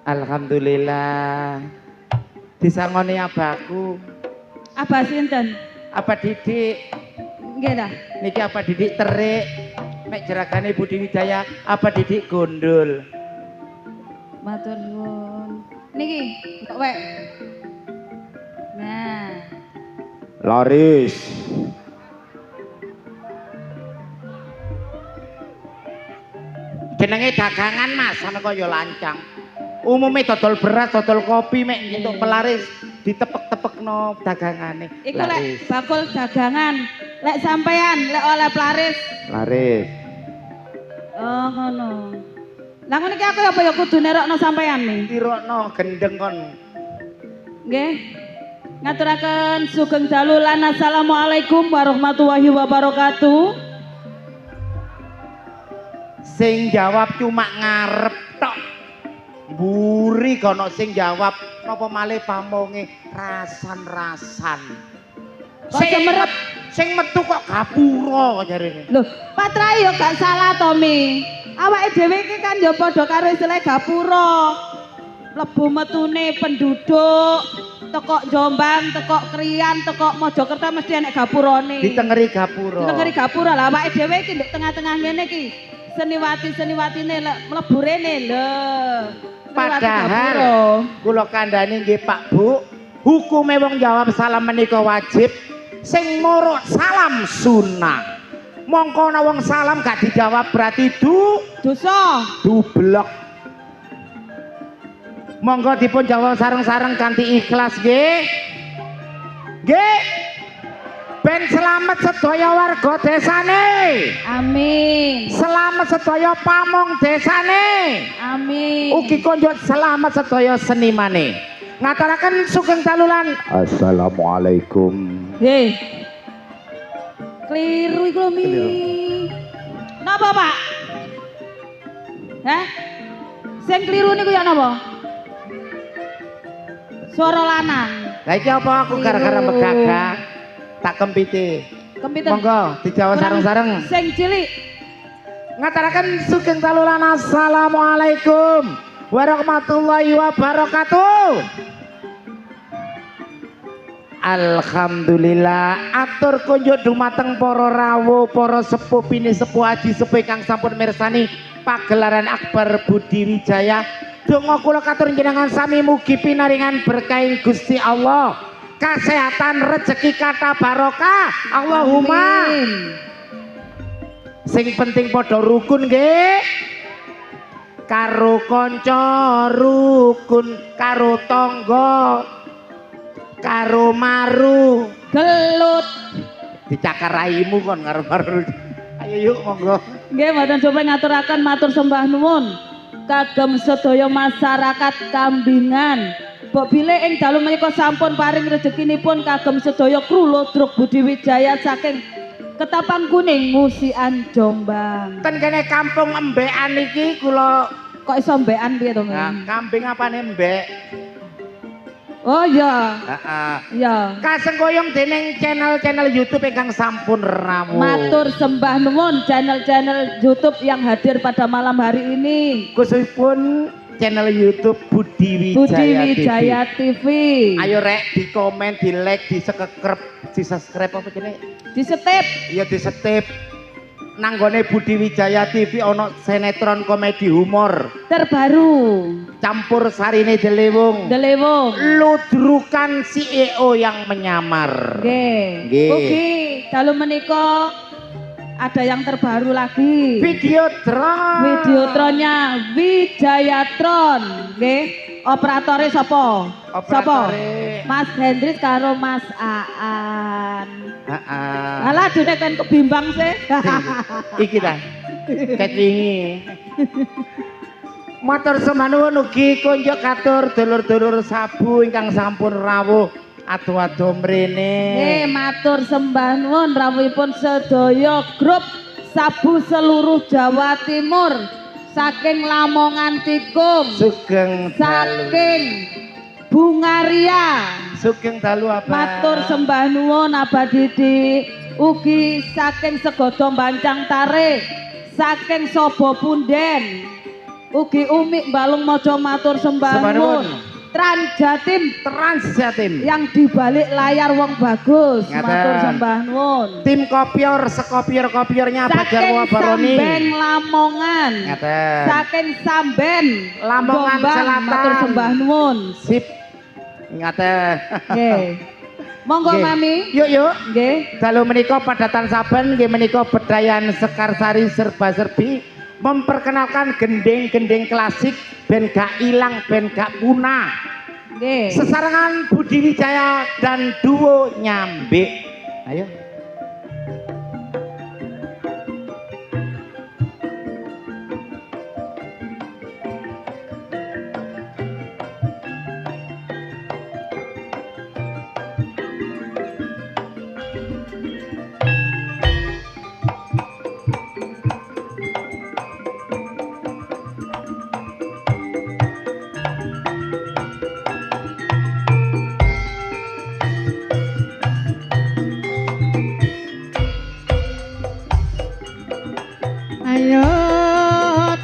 Alhamdulillah. Disangoni abaku. Abah sinten? Apa Didik? Nggih ta? Niki apa Didik terik? Mek jeragane Budi Wijaya, apa Didik gondol? Matur nuwun. Niki, kok wek. Nah, Laris. Jenenge dagangan Mas, ana kaya lancang. Umume dodol beras, dodol kopi mek entuk pelaris ditepek-tepekno dagangane. iku lek bakul dagangan, lek sampean lek oleh pelaris. Laris. Oh, ngono. Lah ngono iki aku apa ya kudu nerokno sampean nih? Tirokno gendeng kon. Nggih. Ngaturaken sugeng dalu lan assalamualaikum warahmatullahi wabarakatuh. Sing jawab cuma ngarep tok. Mburi kono sing jawab napa malih pamonge rasan-rasan. Kok cemerep Sing metu kok gapura jarene. lho, Patrai yo gak salah to Mi. Awake dhewe iki kan yo padha karo istilah gapura. Mlebu metune penduduk teko Jombang, teko Krian, teko Mojokerto mesti enek gapurane. Ditengeri gapura. Ditengeri gapura lah awake dhewe iki nduk tengah-tengah ngene iki. Seniwati-seniwatine mlebu rene lho. Padahal kula kandhani nggih Pak Bu, hukume wong jawab salam menika wajib, sing moro salam sunah. Mongko ana wong salam gak dijawab berarti dosa. dublek. Monggo dipun jawab sareng-sareng kanthi ikhlas nggih. Nggih. Ben selamat sedaya warga desane. Amin. Selamat sedaya pamong desane. Amin. Ugi konjuk selamat sedaya senimane. Ngaturaken sugeng dalulan. Assalamualaikum. Hei. Keliru iku lho Mi. Napa, Pak? Hah? Sing keliru niku ya napa? Suara lanang. Lah iki apa aku gara-gara megagah tak kempiti. Kempiten. Monggo dijawab sareng-sareng. Sing cilik. Ngaturaken sugeng dalulan. Assalamualaikum warahmatullahi wabarakatuh. Alhamdulillah atur kunjuk dumateng para rawuh, para sepuh bini sepuh aji sepuh kang sampun mirsani pagelaran akbar Budi Wijaya. Donga kula katur jenengan sami mugi pinaringan berkahi Gusti Allah, kesehatan, rezeki kata barokah. Allahumma. Amin. Sing penting padha rukun nggih. Karo kanca rukun, karo tangga, karo maru Gelut. dicakar raimu kon karo maru. Ayo yuk monggo. Nggih mboten coba ngaturaken matur sembah nuwun kagem sedaya masyarakat Kambingan. Mbok bilih ing dalu menika sampun paring rezekinipun kagem sedaya kru Lodruk Budi Wijaya saking Ketapang Kuning Musian Jombang. Ten kene kampung Embekan iki kula Kok iso mbekan piye to, Mi? nah, kambing apane mbek? Oh iya. Heeh. Iya. Kasenggoyong dening channel-channel YouTube ingkang sampun rawuh. Matur sembah nuwun channel-channel YouTube yang hadir pada malam hari ini. Khususipun channel YouTube Budi Budi Wijaya, Wijaya TV. Ayo rek di komen, di like, di subscribe apa jenenge? Di setip. Iya di setip. Nanggone Budi Wijaya TV ono sinetron komedi humor Terbaru. campur sarine Delewung. Delewung. Ludrukan CEO yang menyamar. Nggih. Nggih. Ugi dalu menika ada yang terbaru lagi. Videotron. Videotronnya Wijayatron. Nggih. Operatornya sapa? Sapa? Operatore. Mas Hendris karo Mas Aan. Heeh. Alah dene kan kebimbang sih. Iki ta. Ket wingi. Matur semanuwun ugi kunjuk katur dulur-dulur sabu ingkang sampun rawuh adu-adu mrene. Matur sembah nuwun rawuhipun sedaya grup sabu seluruh Jawa Timur saking Lamongan Tikung, Sugeng dalu. saking Bungaria. Sugeng dalu apa? Matur sembah nuwun Abah Didi ugi saking Segodo Bancang Tarik, saking Sobo Punden. Ugi Umi Balung Mojo matur sembah Sembah nuwun. nuwun. Trans Jatim Trans Jatim. yang di balik layar wong bagus Ngaten. matur sembah nuwun. Tim kopior sekopior-kopiornya Bajar Saking Wabaroni. Sambeng Lamongan. Ngaten. Saking Samben Lamongan Jombang, Selatan. matur sembah nuwun. Sip. Ngaten. Nggih. Monggo Nggih. Mami. Yuk yuk. Nggih. Dalu menika padatan saben nggih menika Bedayan Sekarsari serba-serbi memperkenalkan gending-gending klasik ben gak ilang ben gak punah. Nggih. Sesarengan Budi Wijaya dan duo Nyambe. Ayo. Ayo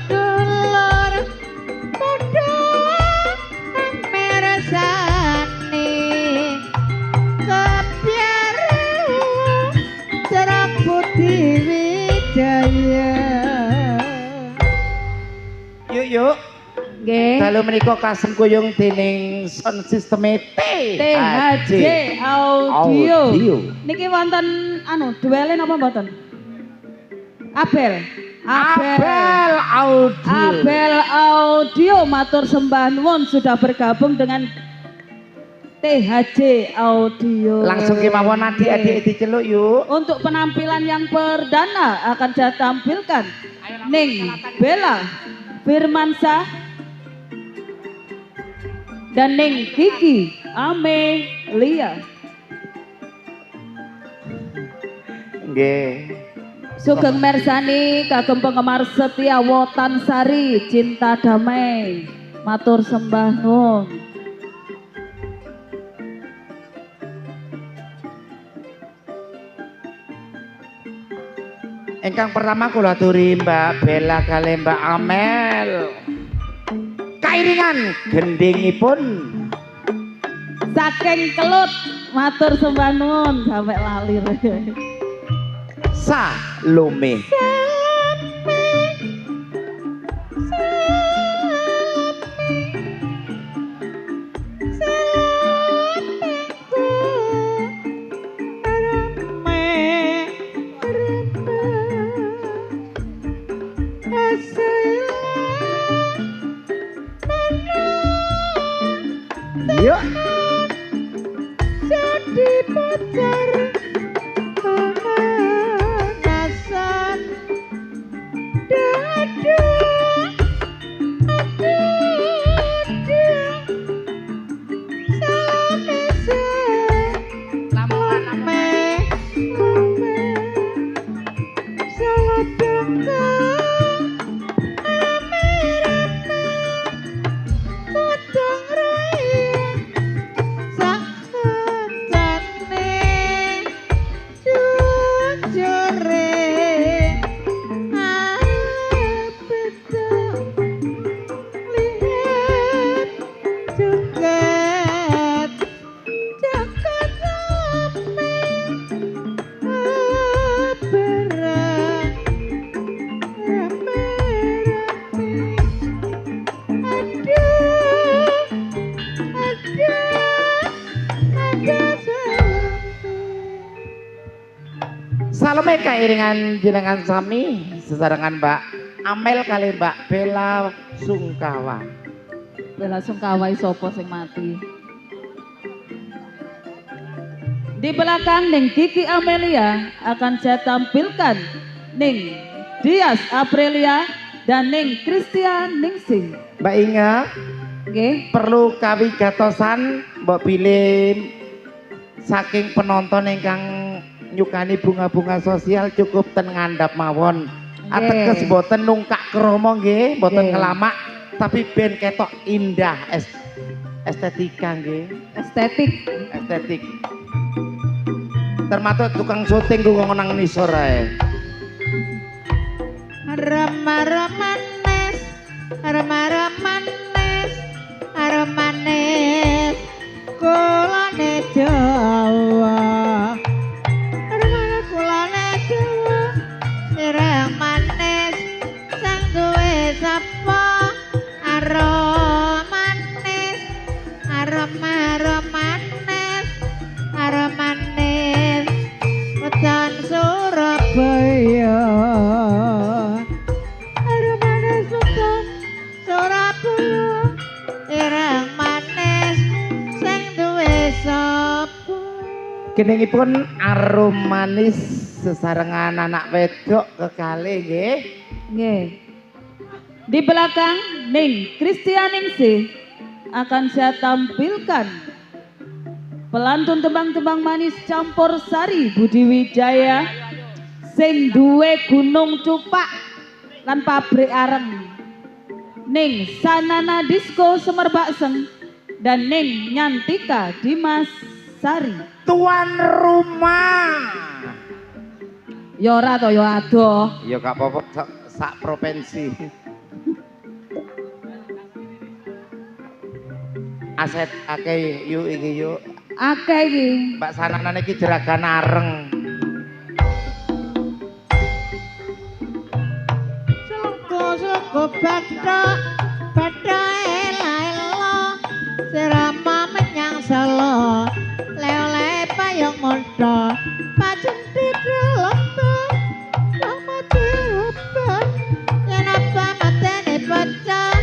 dulur padha meresani kepiar Cerah Budi Wijaya. Yuk yuk. Nggih. Dalu menika kasengkuyung dening sound system THJ Audio. Audio. Niki wonten anu duelen apa mboten? Abel. Abel Audio. Abel Audio matur sembah nuwun sudah bergabung dengan THJ Audio. Langsung kemawon adik-adik diceluk yuk. Untuk penampilan yang perdana akan saya tampilkan Ning Bella Firmansyah dan Ning Kiki Amelia. Nggih. Sugeng Mersani kagem penggemar setia Wotan Sari Cinta Damai matur sembah nuwun. Ingkang pertama kula aturi Mbak Bella kali Mbak Amel. Kairingan gendingipun Saking Kelut matur sembah nuwun sampai lali. Salome. Yuk. Jadi pacar pemanasan dadu Salome kairingan jenengan sami sesarengan Mbak Amel kali Mbak Bella Sungkawa. Bella Sungkawa sapa sing mati. Di belakang Ning Kiki Amelia akan saya tampilkan Ning Dias Aprilia dan Ning Christian Ningsing. Mbak Inga Nggih. perlu kawigatosan mbok pilih saking penonton ingkang nyukani bunga-bunga sosial cukup ten ngandhap mawon. Ateges boten nungkak kromo nggih, boten Nggih. ngelamak tapi ben ketok indah estetika nggih, Estetik. estetik. Termasuk tukang syuting ku nang nisor ae. Rama-ramanes arep manis arep manis kulane Jawa arep kulane Jawa sirah manis sang duwe sapa arep manis arep manis arep manis wetan Surabaya arep manis wetan Surabaya ireng manis sing duwe sapa Geningipun arum manis sesarengan anak wedok kekalih nggih. Nggih. Di belakang Ning Kristianingsih akan saya tampilkan pelantun tembang-tembang manis campur sari Budi Wijaya sing duwe Gunung Cupak lan pabrik areng. Ning Sanana Disco Semerbakseng dan Ning Nyantika Dimas Sari. Tuan rumah. Ya ora to ya adoh. Ya gak apa-apa sak provinsi. Aset akeh yuk iki yuk. Akeh iki. Mbak Sanana niki jeragan areng. Soko bathok ela-ela sirama menyang Solo le-ole payung mondho pajen didelokno wong mati obat yen apa matene bocah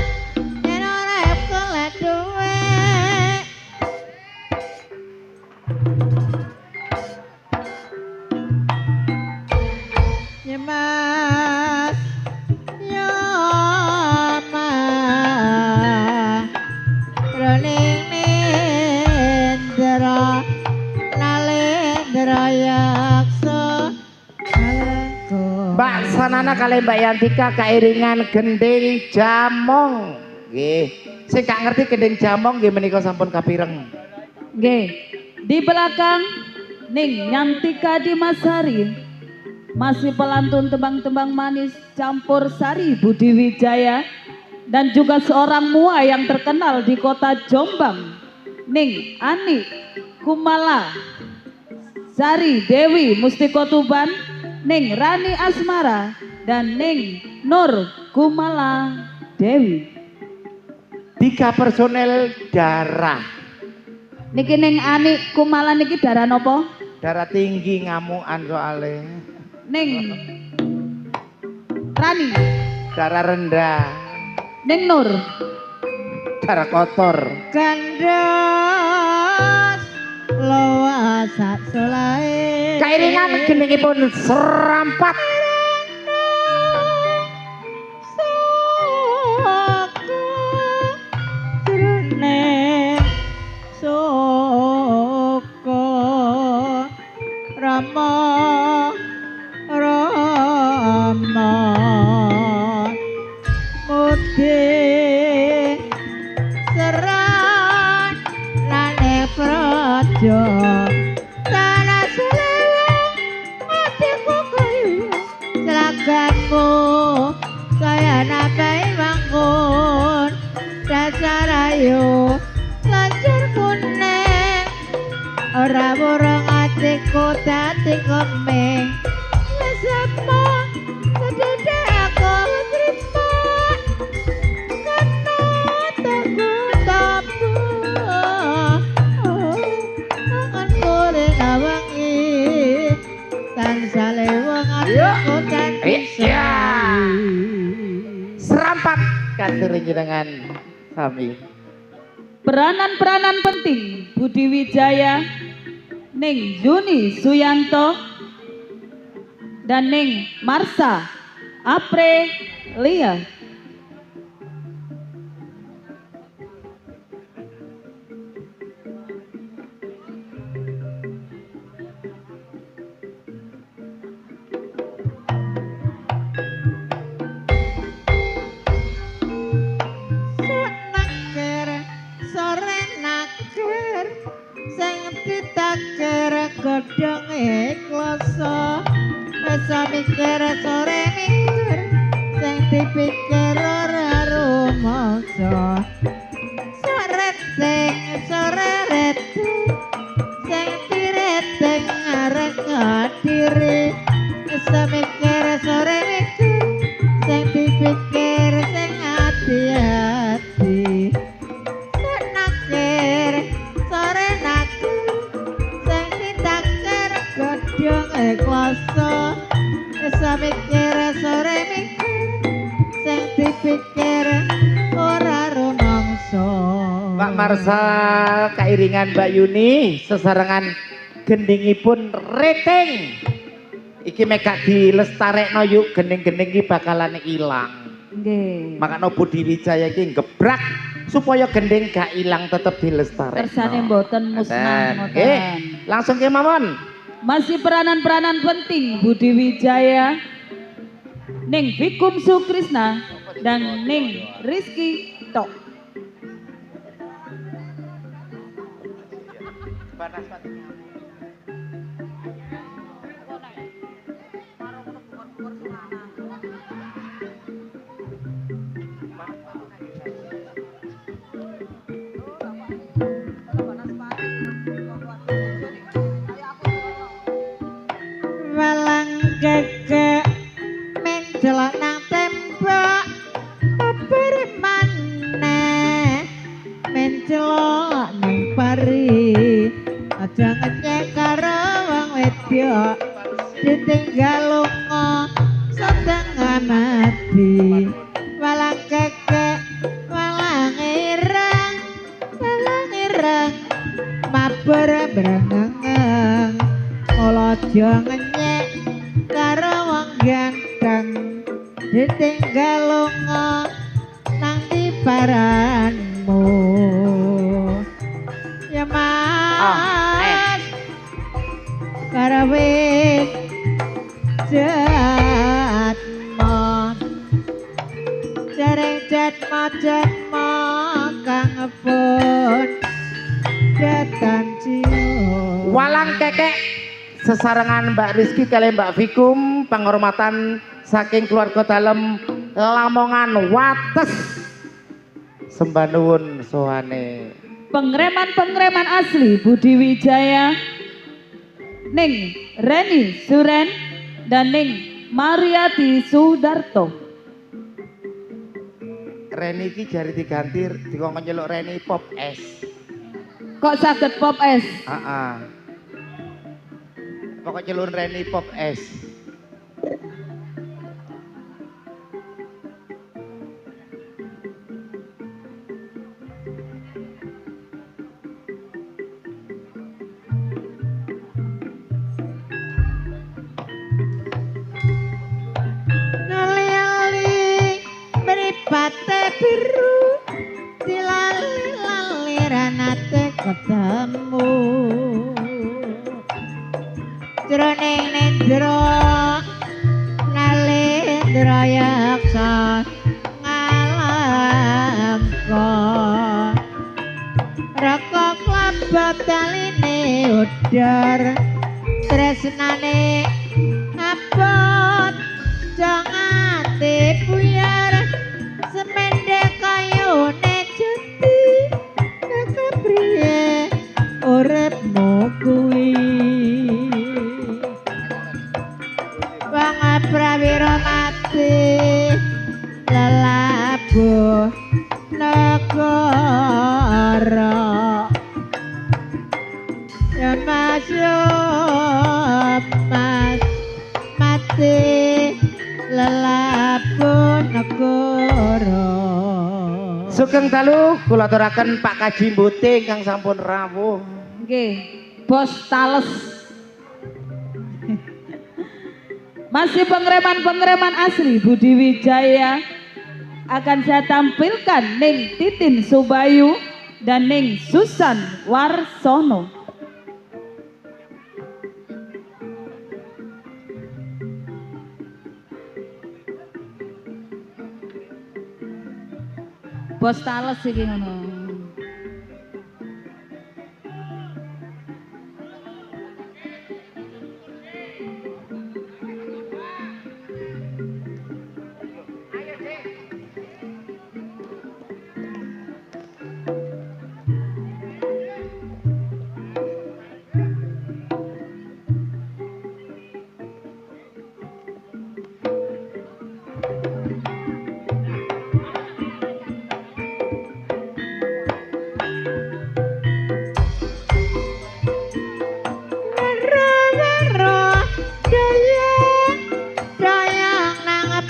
yen ora kele duwe Mas ya mas roning nendra nalendra yaksa Mbak Sanana kali Mbak Yantika kairingan gending jamong. Nggih. Sing gak ngerti gending jamong nggih menika sampun kapireng. Nggih. Di belakang Ning Nyantika Dimas Sari masih pelantun tembang-tembang manis campur sari Budi Wijaya dan juga seorang mua yang terkenal di kota Jombang, Ning Ani Kumala Sari Dewi Mustiko Tuban, Ning Rani Asmara dan Ning Nur Kumala Dewi. 3 personel darah. Niki Ning Ani Kumala niki darah nopo? Darah tinggi ngamukan soalnya. Ning Rani, Darah rendah. Ning Nur, Darah kotor. gandos loas sak solae Kairingan gendingipun serampat. Soko Rama Rama Mugi Seran Lane Praja Tanah Seleweng Hatiku kayu Selaganmu Saya nabai bangun Dasar ayu Lancar kuning Ora burung hatiku dadi kemeng Ngesapa sedede aku terima Karena taku tapu Mangan kuring awangi Tansah leweng hatiku dadi Iya. Serampat katur jenengan sami. peranan-peranan penting Budi Wijaya, Ning Yuni Suyanto dan Ning Marsha Aprilia. Godhong ikhlas Wes mikir sore mikir sing dipikir ora Soreteng soreret sing direteng arek ngadiri semikir sore mikir sing dipikir sing hati-hati nakir sore nakir sing ditakir godhong ikhloso semikir sore mikir sing dipikir ora rumangsa. Pak Marsal kairingan Mbak Yuni sesarengan gendingipun rating iki mekak dilestarekno yuk gending-gending iki bakalan ilang. Nggih. Makanya Budi Wijaya iki gebrak supaya gending gak ilang tetep dilestarekno. Kersane mboten musnah ngoten. Langsung ke mawon. Masih peranan-peranan penting Budi Wijaya, Ning Vikum Sukrisna dan Ning Rizky Tok. Walang gegek mendelok nang tembok papir maneh mencelok nang pari aja ngecek karo wong wedok ditinggal lunga setengah mati walang gegek walang ireng mabur berenang Mula aja ngenyek karo wong ganteng ditinggal lunga nang tibaranmu ya mas karo wis jatmo dereng jatmo kang pun datan cium Walang kekek sesarengan Mbak Rizky kali Mbak Vikum penghormatan saking keluarga dalam Lamongan Wates sembah nuwun sohane Pengreman asli Budi Wijaya, Ning Reni Suren dan Ning Mariati Sudarto. Reni iki jari diganti dikongkon nyeluk Reni Pop S. Kok saged Pop S? Pokok celun Reni Pop S. Ngali-ali mripate biru dilali-lali ranate ketemu jroning nendra nalendra yaksa ngalamka raka klabat taline udar tresnane abot jangate buyar semende kayone jati kepriye uripmu kuwi wong prawira mati lelabuh negara ya mas mati lelabuh negara Sugeng dalu kula aturaken Pak Kaji Mbuting kang sampun rawuh. Nggih, Bos Tales. Masih pengreman asli Budi Wijaya akan saya tampilkan Ning Titin Subayu dan Ning Susan Warsono. Bos Tales iki ngono.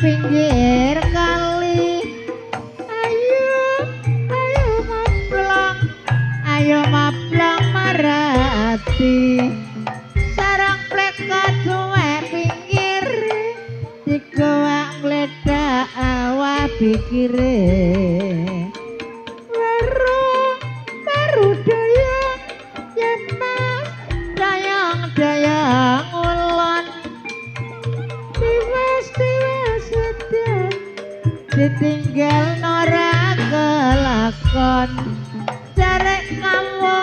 pinggir kali. Ayo maplong marati. Sarang pleka tuwe pinggir dikoak ngledak awak pikire. Baru dayang yemas dayang ulon. Tiwas sedan ditinggal nora kelakon. Jarek kamu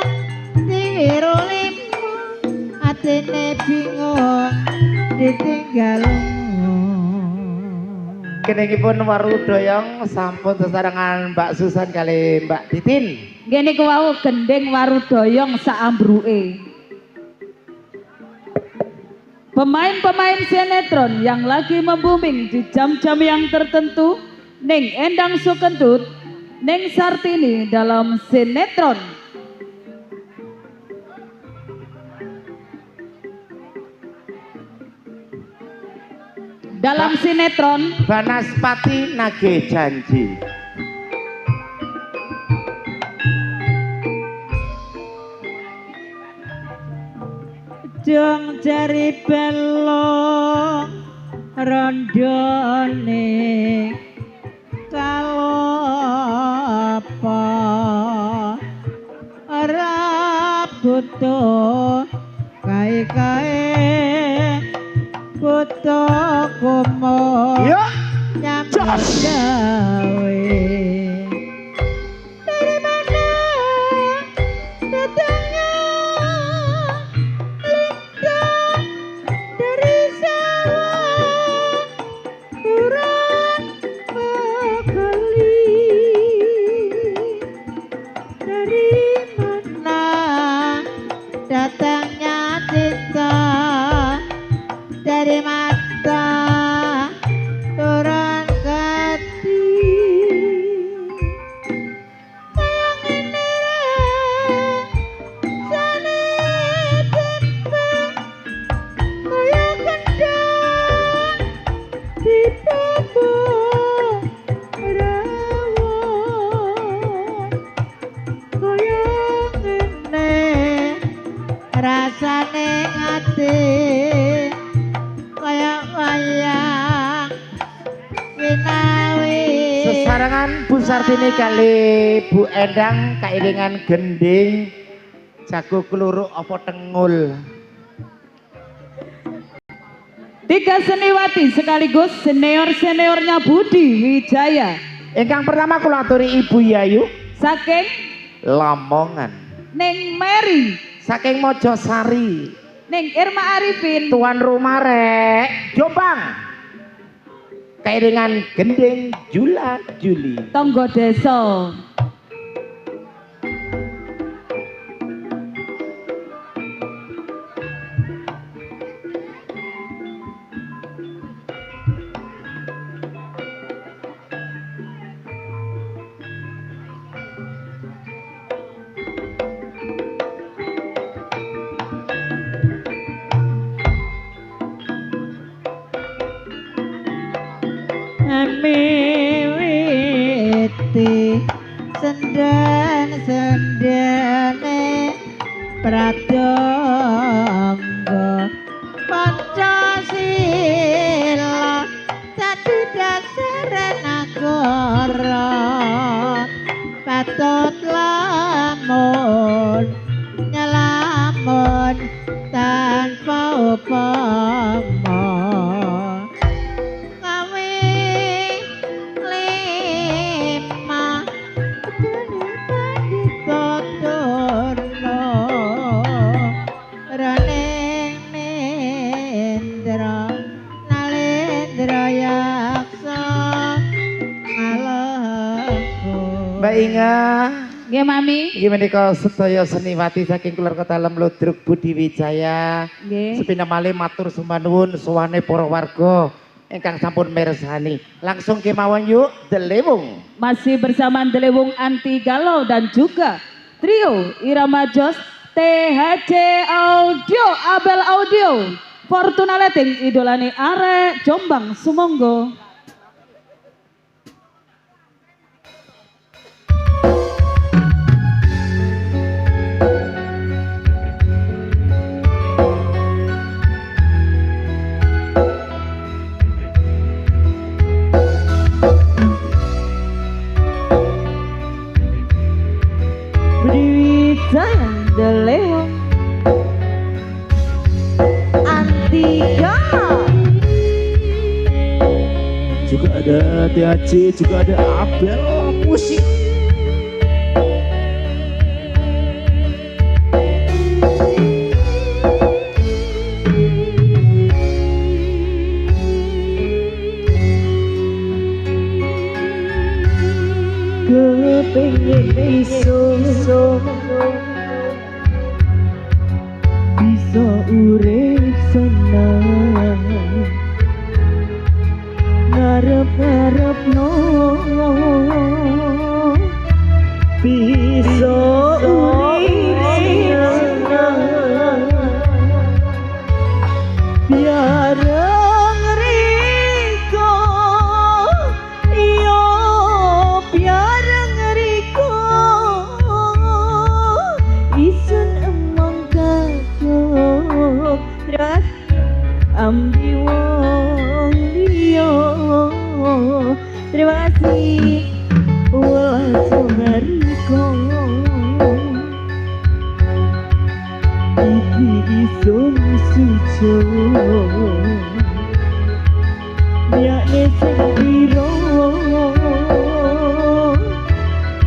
tiwiru limo atene bingung ditinggal. Keningipun Warudoyong sampun sesarengan Mbak Susan kali Mbak Titin. Nggih niku wau gending Warudoyong saambruke. Pemain-pemain sinetron yang lagi membuming di jam-jam yang tertentu, Ning Endang Sukentut, Ning Sartini dalam sinetron Banaspati Nage Janji. Dong jari belong rondone kalopo ora butuh kae-kae butuh kumo Yo, nyambut gawe. Dari mana datangnya lintang dari sawah kurang kali. Dari mana datangnya cinta dari mata turun ke hati. Sayang ini sane timbang kaya kendang di bubuk rawon. Kaya ngene rasane ati kaya wayang winawi. sesarengan Bu Sartini kali Bu Endang kairingan gending jago keluruk apa tengul. tiga seniwati sekaligus senior-seniornya Budi Wijaya Ingkang pertama kula aturi Ibu Yayu saking Lamongan, Ning Mary, saking Mojosari, Ning Irma Arifin, tuan rumah rek Jombang. Kairingan gending Jula Juli. Tonggo Desa. Miwiti sendan-sendane pradangga Pancasila dadi dasar nagara. Patut lamun nyelamun tanpa upama. Mbak Inga, Nggih Mami. iki menika sedaya seniwati saking keluarga Dalem Ludruk Budi Wijaya. Nggih. Sepina malih matur sembah nuwun suwane para warga ingkang sampun mirsani. Langsung kemawon yuk Delewung. Masih bersama Delewung Anti Galau dan juga trio Irama Jos, THC Audio, Abel Audio, Fortuna Letting idolane arek Jombang Sumonggo. juga ada THC, juga ada Abel musik. Kepengin iso bisa urip senang ngarep-ngarep no bisa urip senang biar ngeriko iyo biar ngeriko isun emang kadok terus ambi wong liya terima kasih langsung ngeriko iki isun suco yakni sendiro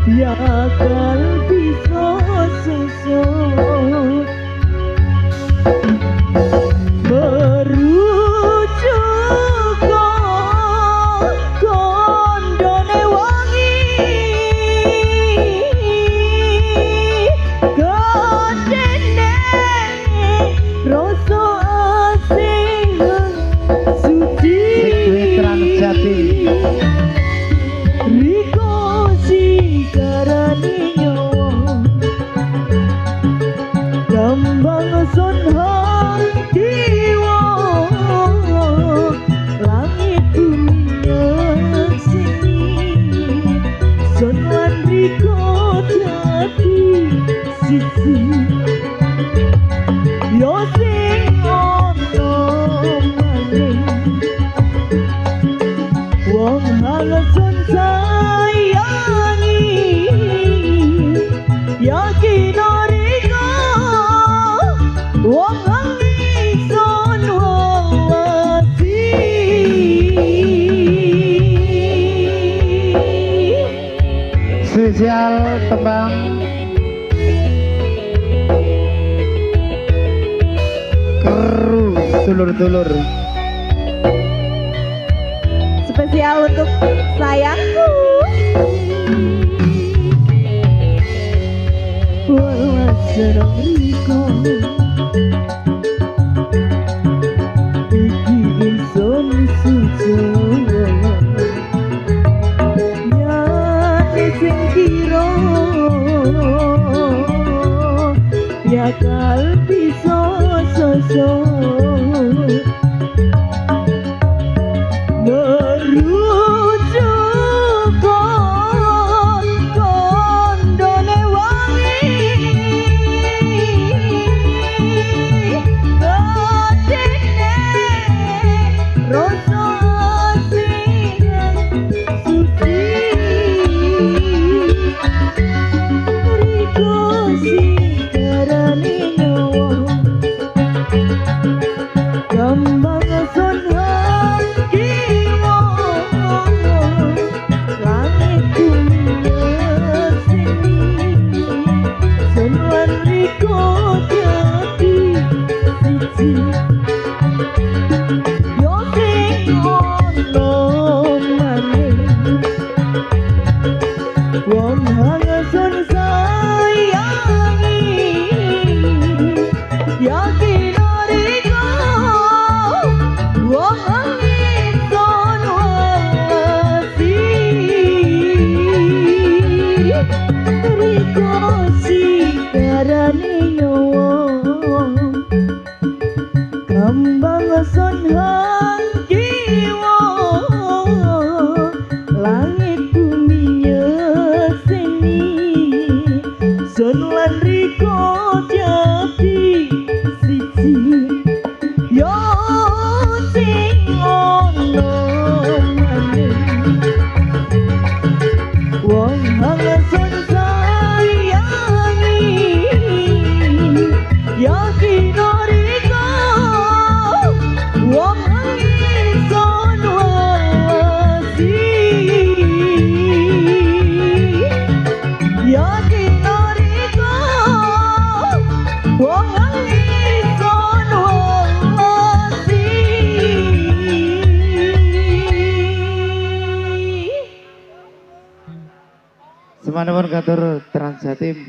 yakal bisa susu merujuk kondone wangi godene rasa asing suci Duwe Transjati. Riko sigarane nyawa Gambang sun hatiwa Langit dunia sini Sun lan Riko dadi sisi Yo sing ono maning wong halasun sayangi yakin oriko wong angison wawasi Spesial tembang keru dulur-dulur. spesial untuk sayangku walau senang riko iki insun suco nyati sing kira yakal bisa sosok merujuk kondone wangi Semanapun katur Transjatim.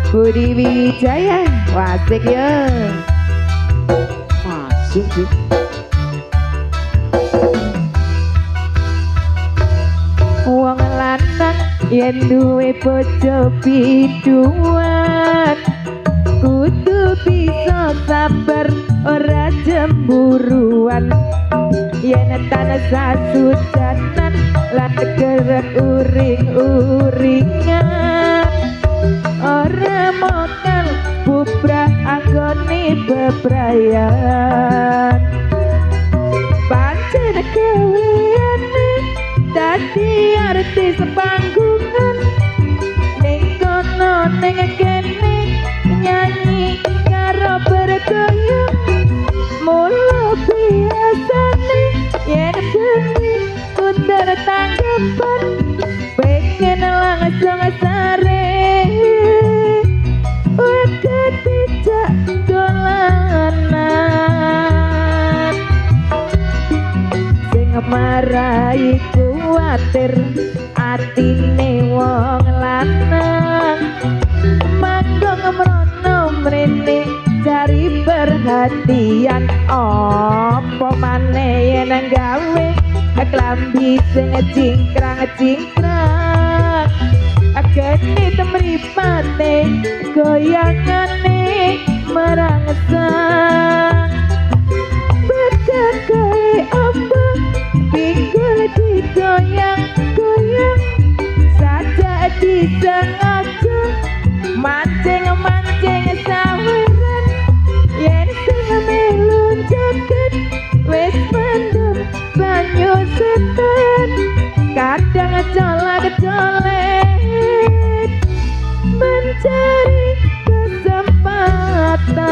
Budi Wijaya wasik ya. Masuk sih. Wong lanang yen duwe bojo biduan kudu bisa sabar ora cemburuan yen tanah sasudanan lan gerak uring-uringan ora modal bubrah anggone bebrayan pancen gaweane dadi artis panggungan ning kono ning kene nyanyi karo bergoyang mula biasane yen bengi kunder tanggapan pengen langsung sare uga tidak dolanan sing marai kuatir atine wong lanang manggung mrono mrene cari perhatian apa maneh yen gawe klambi sing cingkrang-cingkrang agane temripate goyangane merangsang berkakai apa pinggul digoyang-goyang saja disengaja mancing-mancing saweran yen sing melu jaket wis mendem banyu setan kadang colak-colek mencari kesempatan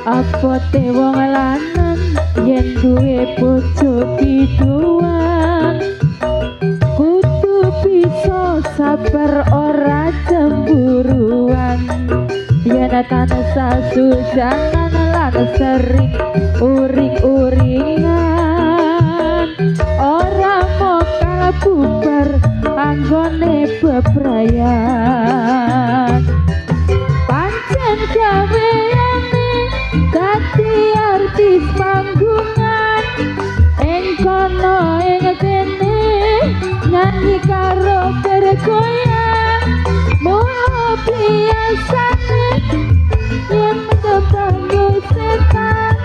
apa te wong lanang yen duwe bojo biduan kudu bisa sabar ora cemburuan yen tanah sasudanan lan sering uring-uringan ora mokal bubar anggone bebrayan pancen gaweane dadi artis panggungan ing kono ing kene nyanyi karo bergoyang mula biasane yen kebanyu setan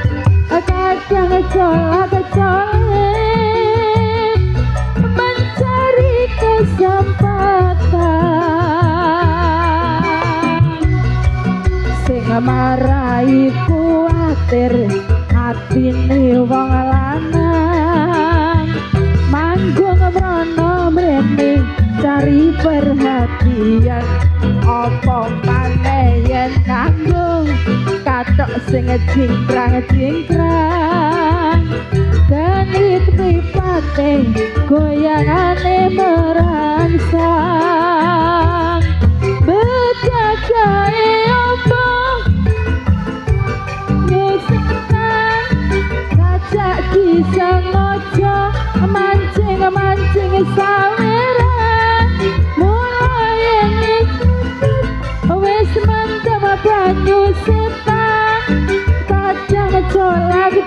kadang colak-colek mencari kesempatan sing marai kuatir atine wong lanang manggung mrono mrene cari perhatian apa maneh yen nanggung katok sing cingkrang-cingkrang genit pripate goyangane merangsang bedakae apa nyesetan ngajak kisah ngojo mancing-mancing saweran mulai ini wis mantap banyu setan kadang colak-colek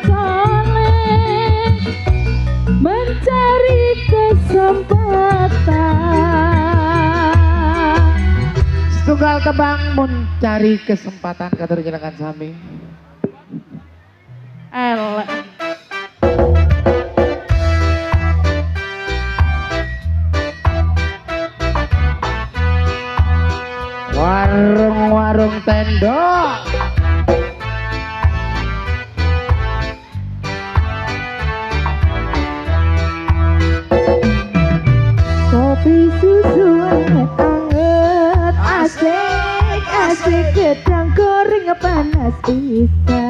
mencari kesempatan Setunggal kebang mencari kesempatan katur jenengan sami. elek bisa.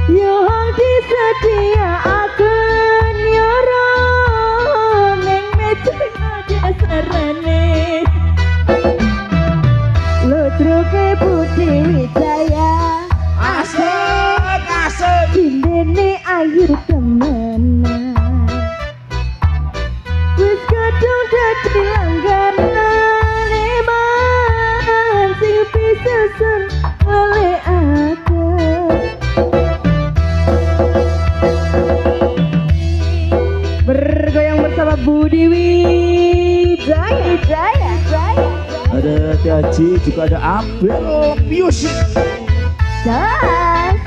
Yang disediakan nyorong ning meja dasarane. Ludruke Budi Wijaya Asik, asik. Cindene ayu temenan. Wis kadung dadi langganan eman sing pisesan oleh aku. Bergoyang bersama Budi Wijaya, Jaya, Jaya. Ada Tiaji, juga ada Abel Music. Das.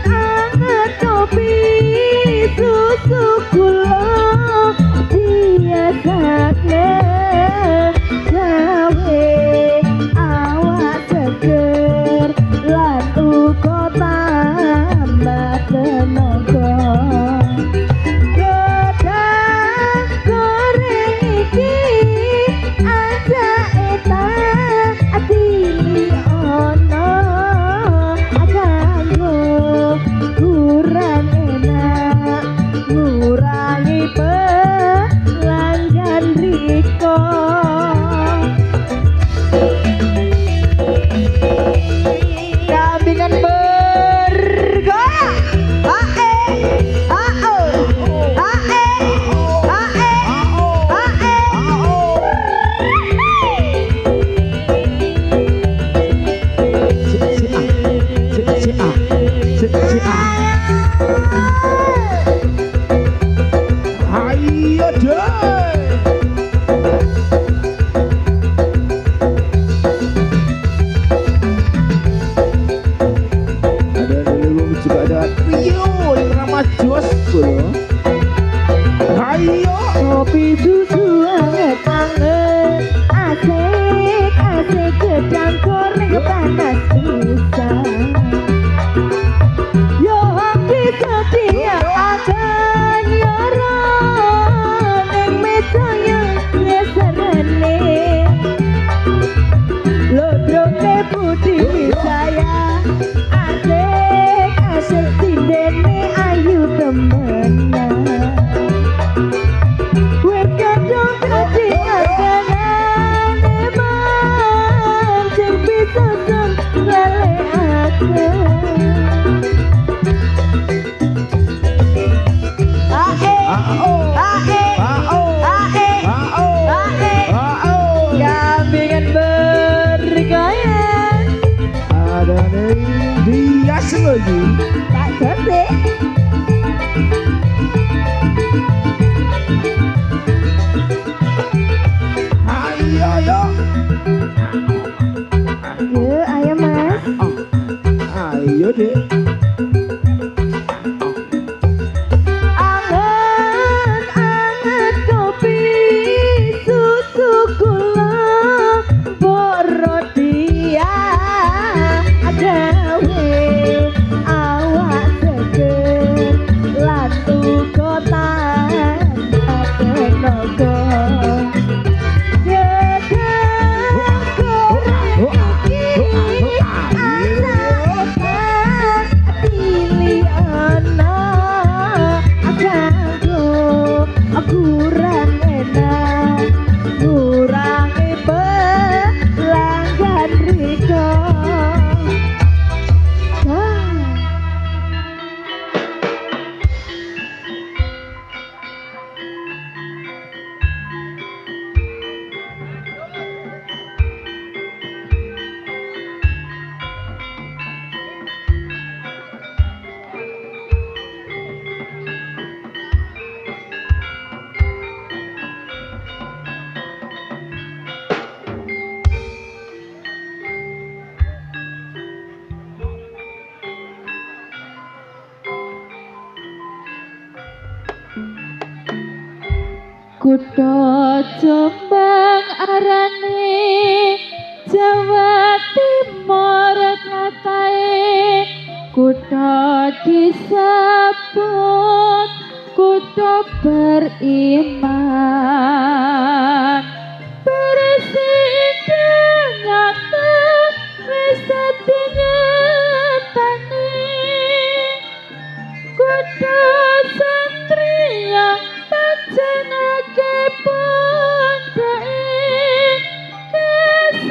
Anget kopi susu gula biasane gawe awak seger lan uga tambah tenaga. Gedang goreng iki aja enak ati ono kanggo kurang enak ngurangi pelanggan riko. Kambingan bergoyang ae ao ae ae ae. Ayo deh. Ada Lelung, juga ada Trio yang ramah Jos loh. Ayo. Kopi susu anget-anget asik asik gedang goreng panas bisa. Yang disediakan nyorong ning meja yang biasane. Ludruke Budi Wijaya asik asik cindene ayu temenan. Wis kadung dadi langganan eman sing pisesan ngelekake. Ae ae ae ae kambingan bergoyang Ada Dia lagi. tak selesai. Ayo yo. Yuk ayo mas. Ayo deh. Anget-anget kopi susu gula borodia gawe awak seger lan uga tambah tenaga. Gedang goreng iki anak pilih anak kanggo kurang enak ngurangi pelanggan riko. Kutha Jombang arane Jawa Timur katae kutha disebut kutha beriman bersih nyata wis dinyatani kutha satria panjenake pondake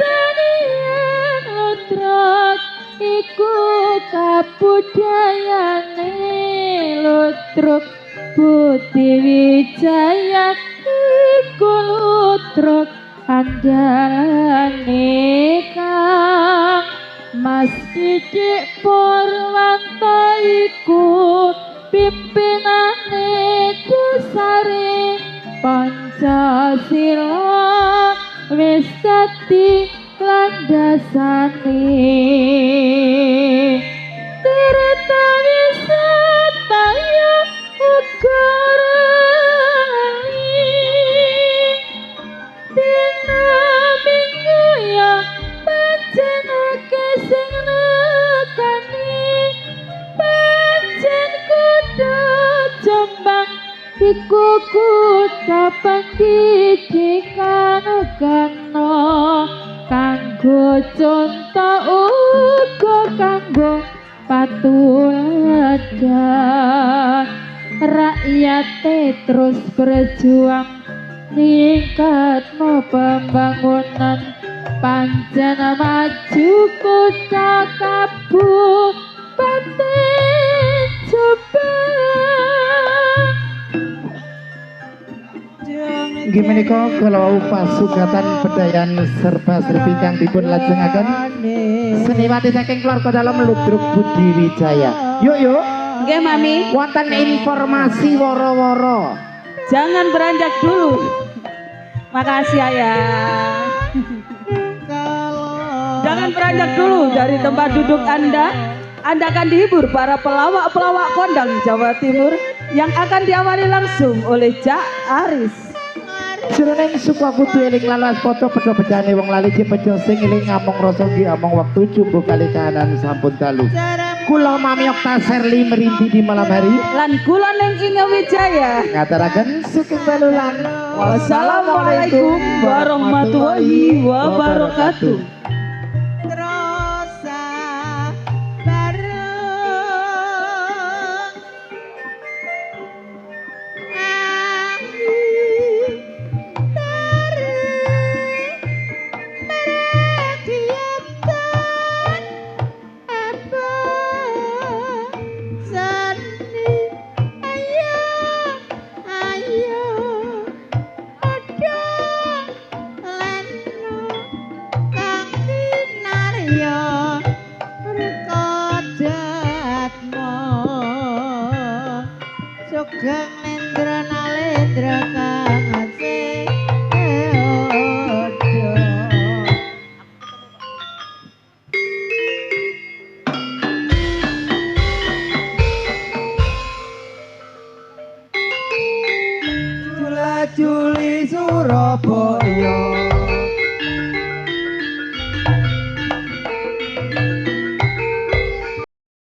kesenian lutrat iku kabudayane lutruk Budi Wijaya iku lutruk andalane kang Mas Didik Purwanto iku pimpinane dasare Pancasila wis dadi landasane Tirta wisata ya ugarani dina minggu ya panjenake sing nekani panjen kudu Jombang iku kutha pendidikan kana kanggo contoh uga kanggo patuladan rakyat terus berjuang ningkatno pembangunan pancen maju kutha Kabupaten Jombang. Gimana kok kalau pasugatan bedayan serba serbi kang dipun lajengaken seniwati saking keluarga dalam Ludruk Budi Wijaya. Yuk Nggih Mami, wonten informasi woro-woro. jangan beranjak dulu. Makasih Ayah. Jangan beranjak dulu dari tempat duduk Anda. Anda akan dihibur para pelawak-pelawak kondang Jawa Timur yang akan diawali langsung oleh Cak Aris. Jroning suku kudu eling lalas foto pedho bedane wong lali jepejo sing eling ngamong rasa nggih among wektu jumbo kali kahanan sampun dalu. Kula Mami Okta Serli merintih di malam hari Lan kula ning Inge Wijaya. ngaturaken sugeng dalu lan Wassalamualaikum warahmatullahi wabarakatuh. Sugeng Lendra Nalendra kang asih eodo Jula Juli Surabaya